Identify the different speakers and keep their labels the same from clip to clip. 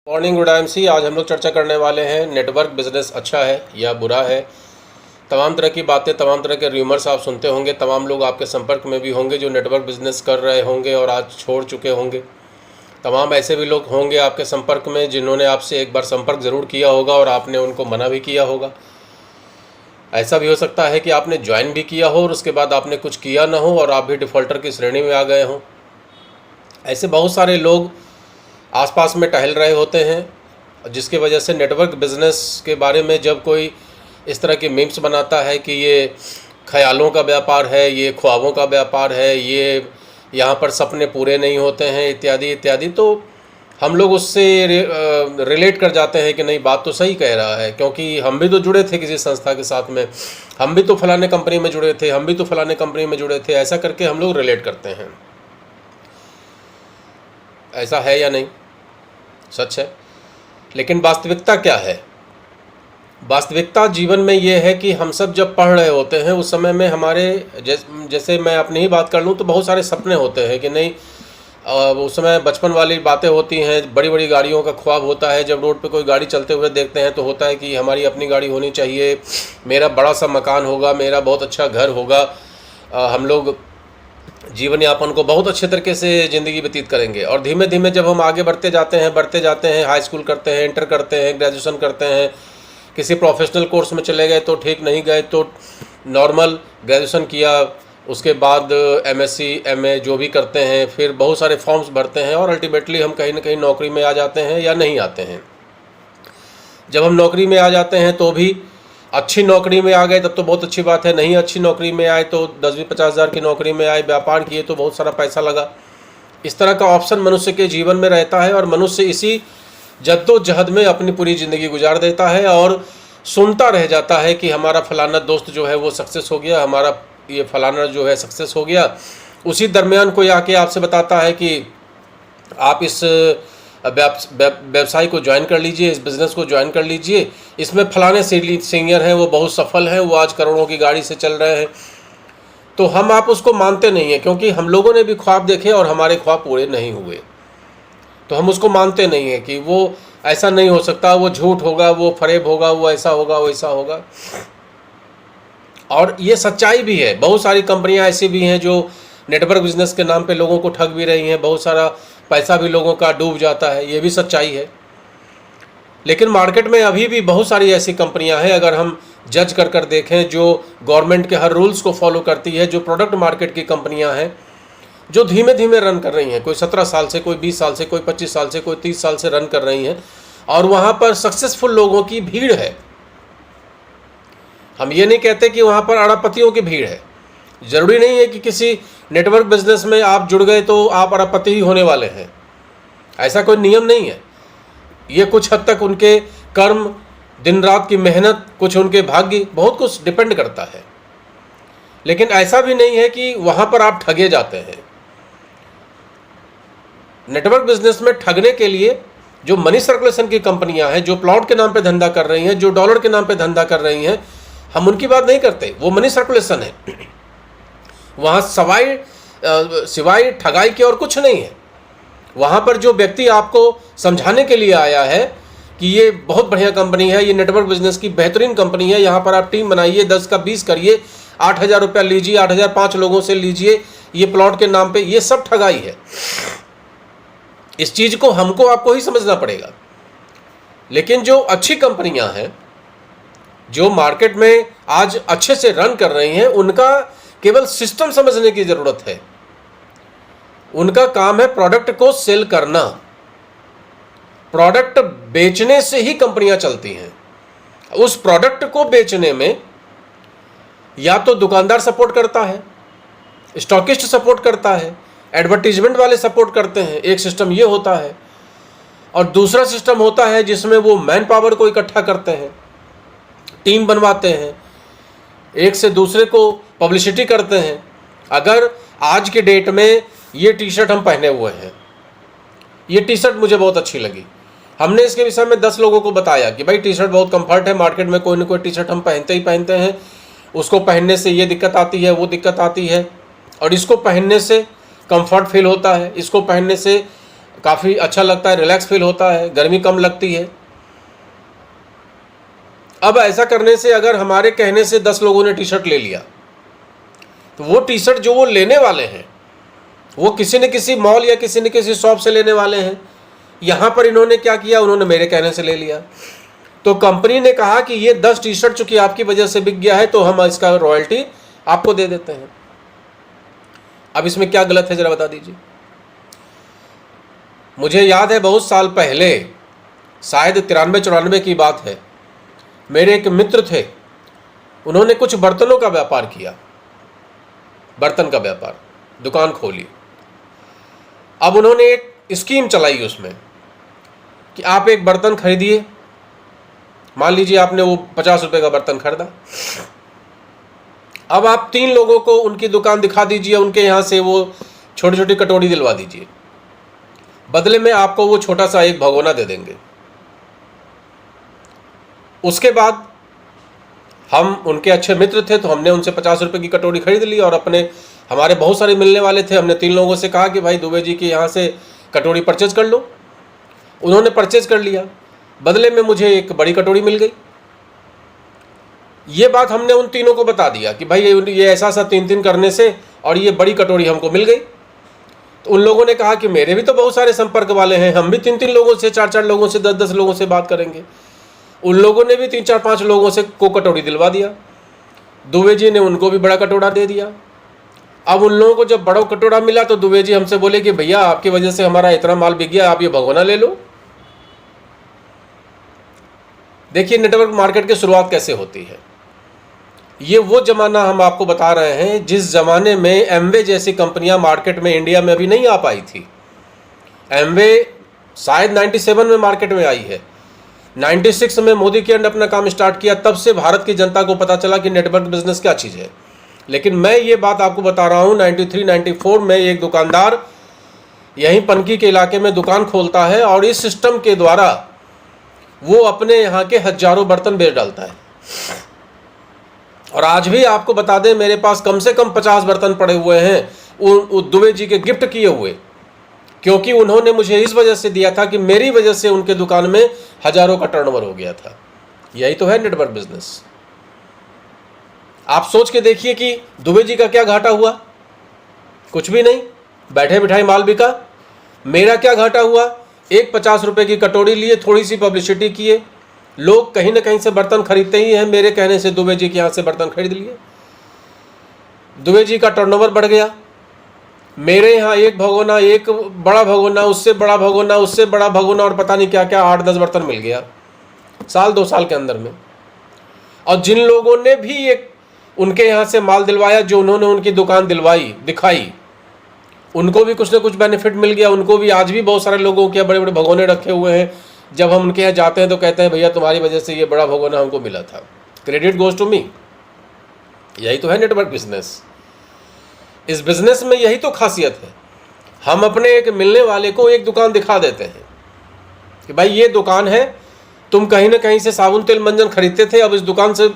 Speaker 1: Morning good IMC. आज हम लोग चर्चा करने वाले हैं नेटवर्क बिजनेस अच्छा है या बुरा है। तमाम तरह की बातें, तमाम तरह के र्यूमर्स आप सुनते होंगे। तमाम लोग आपके संपर्क में भी होंगे जो नेटवर्क बिजनेस कर रहे होंगे और आज छोड़ चुके होंगे। तमाम ऐसे भी लोग होंगे आपके संपर्क में जिन्होंने आपसे एक बार संपर्क ज़रूर किया होगा और आपने उनको मना भी किया होगा। ऐसा भी हो सकता है कि आपने ज्वाइन भी किया हो और उसके बाद आपने कुछ किया ना हो और आप भी डिफ़ॉल्टर की श्रेणी में आ गए हों। ऐसे बहुत सारे लोग आसपास में टहल रहे होते हैं, जिसकी वजह से नेटवर्क बिज़नेस के बारे में जब कोई इस तरह के मीम्स बनाता है कि ये ख्यालों का व्यापार है, ये ख्वाबों का व्यापार है, ये यहाँ पर सपने पूरे नहीं होते हैं, इत्यादि इत्यादि, तो हम लोग उससे रिलेट कर जाते हैं कि नहीं, बात तो सही कह रहा है, क्योंकि हम भी तो जुड़े थे किसी संस्था के साथ में, हम भी तो फलाने कंपनी में जुड़े थे, हम भी तो फलाने कंपनी में जुड़े थे। ऐसा करके हम लोग रिलेट करते हैं। ऐसा है या नहीं? सच है। लेकिन वास्तविकता क्या है? वास्तविकता जीवन में ये है कि हम सब जब पढ़ रहे होते हैं उस समय में हमारे जैसे मैं अपनी ही बात कर लूँ तो बहुत सारे सपने होते हैं कि नहीं, उस समय बचपन वाली बातें होती हैं, बड़ी बड़ी गाड़ियों का ख्वाब होता है। जब रोड पे कोई गाड़ी चलते हुए देखते हैं तो होता है कि हमारी अपनी गाड़ी होनी चाहिए, मेरा बड़ा सा मकान होगा, मेरा बहुत अच्छा घर होगा, हम लोग जीवन यापन को बहुत अच्छे तरीके से ज़िंदगी व्यतीत करेंगे। और धीमे धीमे जब हम आगे बढ़ते जाते हैं, हाई स्कूल करते हैं, इंटर करते हैं, ग्रेजुएशन करते हैं, किसी प्रोफेशनल कोर्स में चले गए तो ठीक, नहीं गए तो नॉर्मल ग्रेजुएशन किया, उसके बाद एमएससी एमए जो भी करते हैं, फिर बहुत सारे फॉर्म्स भरते हैं और अल्टीमेटली हम कहीं ना कहीं नौकरी में आ जाते हैं या नहीं आते हैं। जब हम नौकरी में आ जाते हैं तो भी अच्छी नौकरी में आ गए तब तो बहुत अच्छी बात है, नहीं अच्छी नौकरी में आए तो 10-20-50 हज़ार की नौकरी में आए, व्यापार किए तो बहुत सारा पैसा लगा। इस तरह का ऑप्शन मनुष्य के जीवन में रहता है और मनुष्य इसी जद्दोजहद में अपनी पूरी ज़िंदगी गुजार देता है और सुनता रह जाता है कि हमारा फलाना दोस्त जो है वो सक्सेस हो गया, हमारा ये फलाना जो है सक्सेस हो गया। उसी दरमियान कोई आके आपसे बताता है कि आप इस व्यवसाय को ज्वाइन कर लीजिए, इस बिज़नेस को ज्वाइन कर लीजिए, इसमें फलाने सीनियर हैं, वो बहुत सफल हैं, वो आज करोड़ों की गाड़ी से चल रहे हैं। तो आप उसको मानते नहीं हैं क्योंकि हम लोगों ने भी ख्वाब देखे और हमारे ख्वाब पूरे नहीं हुए, तो हम उसको मानते नहीं हैं कि वो ऐसा नहीं हो सकता, वो झूठ होगा, वो फरेब होगा, वो ऐसा होगा, वो ऐसा होगा। और ये सच्चाई भी है। बहुत सारी कंपनियां ऐसी भी हैं जो नेटवर्क बिजनेस के नाम पे लोगों को ठग भी रही हैं, बहुत सारा पैसा भी लोगों का डूब जाता है, ये भी सच्चाई है। लेकिन मार्केट में अभी भी बहुत सारी ऐसी कंपनियां हैं, अगर हम जज कर देखें, जो गवर्नमेंट के हर रूल्स को फॉलो करती है, जो प्रोडक्ट मार्केट की कंपनियां हैं, जो धीमे धीमे रन कर रही हैं, कोई 17 साल से, कोई 20 साल से, कोई 25 साल से, कोई 30 साल से रन कर रही हैं, और वहाँ पर सक्सेसफुल लोगों की भीड़ है। हम ये नहीं कहते कि वहाँ पर अरबपतियों की भीड़ है। ज़रूरी नहीं है कि किसी नेटवर्क बिजनेस में आप जुड़ गए तो आप अरबपति ही होने वाले हैं, ऐसा कोई नियम नहीं है। ये कुछ हद तक उनके कर्म, दिन रात की मेहनत, कुछ उनके भाग्य, बहुत कुछ डिपेंड करता है। लेकिन ऐसा भी नहीं है कि वहाँ पर आप ठगे जाते हैं। नेटवर्क बिजनेस में ठगने के लिए जो मनी सर्कुलेशन की कंपनियां हैं, जो प्लॉट के नाम पे धंधा कर रही हैं, जो डॉलर के नाम पे धंधा कर रही हैं, हम उनकी बात नहीं करते, वो मनी सर्कुलेशन है। वहाँ सिवाय ठगाई के और कुछ नहीं है। वहाँ पर जो व्यक्ति आपको समझाने के लिए आया है कि ये बहुत बढ़िया कंपनी है, ये नेटवर्क बिजनेस की बेहतरीन कंपनी है, यहाँ पर आप टीम बनाइए, 10 का 20 करिए, 8,000 रुपया लीजिए, 8,000 5 लोगों से लीजिए, ये प्लॉट के नाम पे, ये सब ठगाई है। इस चीज़ को हमको आपको ही समझना पड़ेगा। लेकिन जो अच्छी कंपनियां हैं, जो मार्केट में आज अच्छे से रन कर रही हैं, उनका केवल सिस्टम समझने की ज़रूरत है। उनका काम है प्रोडक्ट को सेल करना। प्रोडक्ट बेचने से ही कंपनियां चलती हैं। उस प्रोडक्ट को बेचने में या तो दुकानदार सपोर्ट करता है, स्टॉकिस्ट सपोर्ट करता है, एडवर्टीजमेंट वाले सपोर्ट करते हैं, एक सिस्टम ये होता है। और दूसरा सिस्टम होता है जिसमें वो मैन पावर को इकट्ठा करते हैं, टीम बनवाते हैं, एक से दूसरे को पब्लिसिटी करते हैं। अगर आज के डेट में ये टी शर्ट हम पहने हुए हैं, ये टी शर्ट मुझे बहुत अच्छी लगी, हमने इसके विषय में 10 लोगों को बताया कि भाई टी शर्ट बहुत कंफर्ट है, मार्केट में कोई ना कोई टी शर्ट हम पहनते ही पहनते हैं, उसको पहनने से ये दिक्कत आती है, वो दिक्कत आती है, और इसको पहनने से कंफर्ट फील होता है, इसको पहनने से काफ़ी अच्छा लगता है, रिलैक्स फील होता है, गर्मी कम लगती है। अब ऐसा करने से अगर हमारे कहने से 10 लोगों ने टी शर्ट ले लिया, तो वो टी शर्ट जो वो लेने वाले हैं वो किसी न किसी मॉल या किसी न किसी शॉप से लेने वाले हैं। यहाँ पर इन्होंने क्या किया, उन्होंने मेरे कहने से ले लिया। तो कंपनी ने कहा कि ये 10 टी शर्ट चूंकि आपकी वजह से बिक गया है तो हम इसका रॉयल्टी आपको दे देते हैं। अब इसमें क्या गलत है, जरा बता दीजिए। मुझे याद है बहुत साल पहले, शायद 93-94 की बात है, मेरे एक मित्र थे, उन्होंने कुछ बर्तनों का व्यापार किया, बर्तन का व्यापार, दुकान खोली। अब उन्होंने एक स्कीम चलाई उसमें कि आप एक बर्तन खरीदिए, मान लीजिए आपने वो 50 रुपए का बर्तन खरीदा, अब आप 3 लोगों को उनकी दुकान दिखा दीजिए, उनके यहाँ से वो छोटी छोटी कटोरी दिलवा दीजिए, बदले में आपको वो छोटा सा एक भगोना दे देंगे। उसके बाद हम उनके अच्छे मित्र थे तो हमने उनसे 50 रुपए की कटोरी खरीद ली और अपने, हमारे बहुत सारे मिलने वाले थे, हमने 3 लोगों से कहा कि भाई दुबे जी के यहाँ से कटोरी परचेज कर लो। उन्होंने परचेज कर लिया, बदले में मुझे एक बड़ी कटोरी मिल गई। ये बात हमने उन तीनों को बता दिया कि भाई ये ऐसा ऐसा 3-3 करने से और ये बड़ी कटोरी हमको मिल गई। तो उन लोगों ने कहा कि मेरे भी तो बहुत सारे संपर्क वाले हैं, हम भी 3-3 लोगों से, 4-4 लोगों से, 10-10 लोगों से बात करेंगे। उन लोगों ने भी 3-4-5 लोगों से को कटोरी दिलवा दिया। दुबे जी ने उनको भी बड़ा कटोरा दे दिया। अब उन लोगों को जब बड़ा कटोरा मिला तो दुबे जी हमसे बोले कि भैया आपकी वजह से हमारा इतना माल बिक गया, आप ये भगोना ले लो। देखिए नेटवर्क मार्केट की शुरुआत कैसे होती है। ये वो ज़माना हम आपको बता रहे हैं जिस ज़माने में एमवे जैसी कंपनियां मार्केट में इंडिया में अभी नहीं आ पाई थी। एमवे शायद 97 में मार्केट में आई है, 96 में मोदी के ने अपना काम स्टार्ट किया, तब से भारत की जनता को पता चला कि नेटवर्क बिजनेस क्या चीज़ है। लेकिन मैं ये बात आपको बता रहा हूँ, 93-94 में एक दुकानदार यहीं पनकी के इलाके में दुकान खोलता है और इस सिस्टम के द्वारा वो अपने यहाँ के हजारों बर्तन बेच डालता है। और आज भी आपको बता दें, मेरे पास कम से कम 50 बर्तन पड़े हुए हैं दुबे जी के गिफ्ट किए हुए, क्योंकि उन्होंने मुझे इस वजह से दिया था कि मेरी वजह से उनके दुकान में हजारों का टर्नओवर हो गया था। यही तो है नेटवर्क बिजनेस। आप सोच के देखिए कि दुबे जी का क्या घाटा हुआ, कुछ भी नहीं, बैठे बिठाए माल बिका। मेरा क्या घाटा हुआ, एक 50 रुपए की कटोरी लिए, थोड़ी सी पब्लिसिटी किए, लोग कहीं ना कहीं से बर्तन खरीदते ही हैं, मेरे कहने से दुबे जी के यहाँ से बर्तन खरीद लिए, दुबे जी का टर्नओवर बढ़ गया। मेरे यहाँ एक भगोना, एक बड़ा भगोना, उससे बड़ा भगोना, उससे बड़ा भगोना और पता नहीं क्या क्या 8-10 बर्तन मिल गया साल 2 साल के अंदर में। और जिन लोगों ने भी एक उनके यहाँ से माल दिलवाया, जो उन्होंने उनकी दुकान दिखाई, उनको भी कुछ ना कुछ बेनिफिट मिल गया। उनको भी, आज भी बहुत सारे लोगों के बड़े बड़े भगोने रखे हुए हैं, जब हम उनके यहाँ जाते हैं तो कहते हैं भैया तुम्हारी वजह से ये बड़ा भगोना हमको मिला था, क्रेडिट गोज टू मी। यही तो है नेटवर्क बिजनेस। इस बिजनेस में यही तो खासियत है। हम अपने एक मिलने वाले को एक दुकान दिखा देते हैं कि भाई ये दुकान है, तुम कहीं ना कहीं से साबुन तेल मंजन खरीदते थे, अब इस दुकान से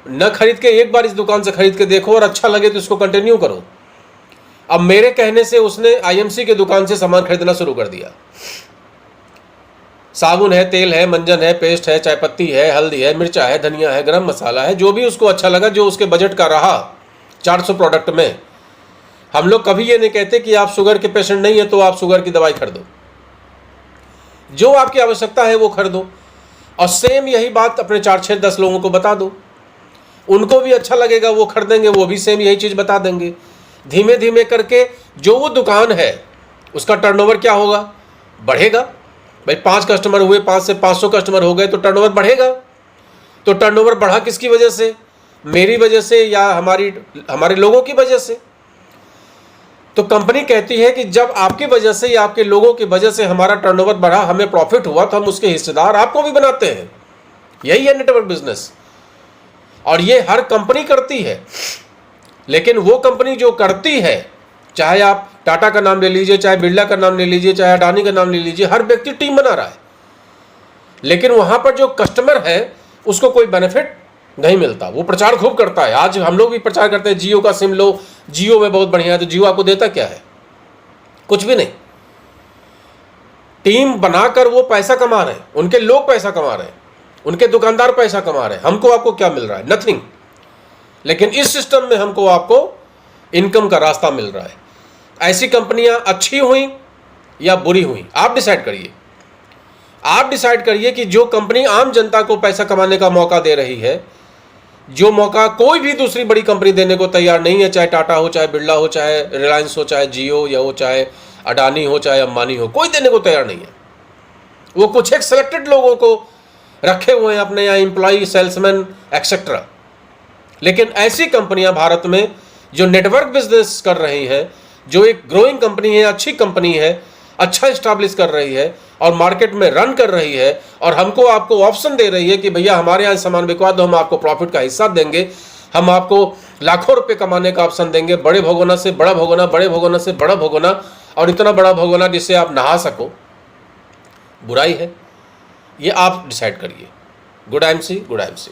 Speaker 1: न खरीद के एक बार इस दुकान से खरीद के देखो और अच्छा लगे तो इसको कंटिन्यू करो। अब मेरे कहने से उसने आईएमसी के दुकान से सामान खरीदना शुरू कर दिया। साबुन है, तेल है, मंजन है, पेस्ट है, चाय पत्ती है, हल्दी है, मिर्चा है, धनिया है, गरम मसाला है, जो भी उसको अच्छा लगा, जो उसके बजट का रहा। 400 प्रोडक्ट में हम लोग कभी ये नहीं कहते कि आप शुगर के पेशेंट नहीं है तो आप शुगर की दवाई खरीदो, जो आपकी आवश्यकता है वो खरीदो। और सेम यही बात अपने 4-6-10 लोगों को बता दो, उनको भी अच्छा लगेगा, वो खरीदेंगे, वो भी सेम यही चीज़ बता देंगे। धीमे धीमे करके जो वो दुकान है उसका टर्नओवर क्या होगा, बढ़ेगा। भाई 5 कस्टमर हुए, 5 से 500 कस्टमर हो गए तो टर्नओवर बढ़ेगा। तो टर्नओवर बढ़ा किसकी वजह से, मेरी वजह से या हमारे लोगों की वजह से। तो कंपनी कहती है कि जब आपकी वजह से या आपके लोगों की वजह से हमारा टर्नओवर बढ़ा, हमें प्रॉफिट हुआ, तो हम उसके हिस्सेदार आपको भी बनाते हैं। यही है नेटवर्क बिजनेस। और ये हर कंपनी करती है, लेकिन वो कंपनी जो करती है, चाहे आप टाटा का नाम ले लीजिए, चाहे बिरला का नाम ले लीजिए, चाहे अडानी का नाम ले लीजिए, हर व्यक्ति टीम बना रहा है, लेकिन वहां पर जो कस्टमर है उसको कोई बेनिफिट नहीं मिलता। वो प्रचार खूब करता है। आज हम लोग भी प्रचार करते हैं, जियो का सिम लो, जियो में बहुत बढ़िया है, तो जियो आपको देता क्या है, कुछ भी नहीं। टीम बनाकर वो पैसा कमा रहे हैं, उनके लोग पैसा कमा रहे हैं, उनके दुकानदार पैसा कमा रहे हैं। हमको आपको क्या मिल रहा है? नथिंग। लेकिन इस सिस्टम में हमको आपको इनकम का रास्ता मिल रहा है। ऐसी कंपनियां अच्छी हुई या बुरी हुई, आप डिसाइड करिए। आप डिसाइड करिए कि जो कंपनी आम जनता को पैसा कमाने का मौका दे रही है, जो मौका कोई भी दूसरी बड़ी कंपनी देने को तैयार नहीं है, चाहे टाटा हो, चाहे बिरला हो, चाहे रिलायंस हो, चाहे जियो या हो, चाहे अडानी हो, चाहे अंबानी हो, कोई देने को तैयार नहीं है। वो कुछ एक सेलेक्टेड लोगों को रखे हुए हैं अपने यहाँ, एम्प्लॉय, सेल्समैन एक्सेट्रा। लेकिन ऐसी कंपनियां भारत में जो नेटवर्क बिजनेस कर रही हैं, जो एक ग्रोइंग कंपनी है, अच्छी कंपनी है, अच्छा इस्टेब्लिश कर रही है और मार्केट में रन कर रही है, और हमको आपको ऑप्शन दे रही है कि भैया हमारे यहाँ सामान बिकवा दो, हम आपको प्रॉफिट का हिस्सा देंगे, हम आपको लाखों रुपए कमाने का ऑप्शन देंगे, बड़े भगोना से बड़ा भगोना, बड़े भगोना से बड़ा भगोना, और इतना बड़ा भगोना जिससे आप नहा सको। बुराई है? ये आप डिसाइड करिए। Good MC, good MC.